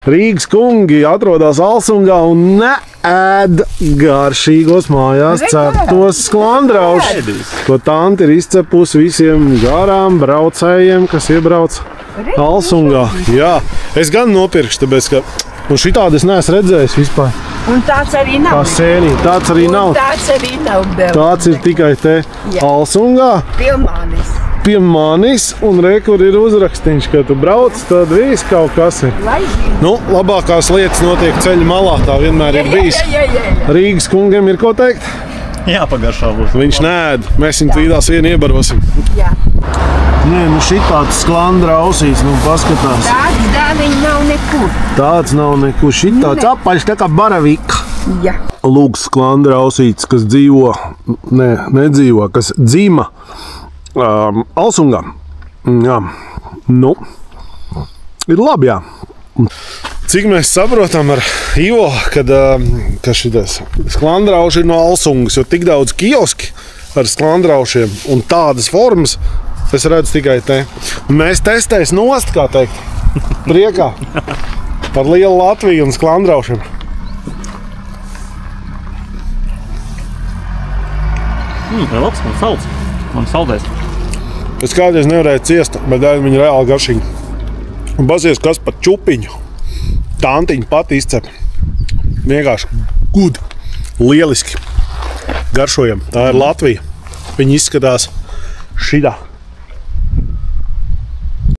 Rīgas kungi atrodas Alsungā un neēd garšīgos mājās ceptos sklandraušus, ko tanti ir izcepusi visiem garām braucējiem, kas iebrauc Alsungā. Jā, es gan nopirkšu, tāpēc, ka šitādi es neesmu redzējis vispār. Un tāds arī nav. Kā sēnī, tāds arī nav. Tāds arī nav. Tāds ir tikai te Alsungā. Pie manis, un re, kur ir uzrakstīns, ka tu brauc, tad viss kaut kas ir. Nu, labākās lietas notiek ceļa malā, tā vienmēr ir bijis. Rīgas kungam ir ko teikt? Jā, pagaršā būs. Viņš neēd, mēs viņu tīdās vienu iebarosim. Jā. Nē, nu šitāds sklandrausīs, nu paskatās. Tāds dāviņi nav nekur. Tāds nav nekur, šitāds apaļš tā kā baravika. Jā. Lūk, sklandrausīts, kas dzīvo, nedzīvo, kas dzīma Alsungā. Jā, nu, ir labi, jā. Cik mēs saprotam ar Ivo, ka šitas sklandrauši ir no Alsungas, jo tik daudz kioski ar sklandraušiem un tādas formas es redzu tikai te. Un mēs testēs nost, kā teikt, priekā par lielu Latviju un sklandraušiem. Labs, man salds. Man saldēs. Es kādreiz nevarēju ciest, bet viņi ir reāli garšīgi. Un bazies, kas pat čupiņu. Tantiņa pati izcep. Vienkārši good. Lieliski. Garšojam. Tā ir Latvija. Viņi izskatās šitā.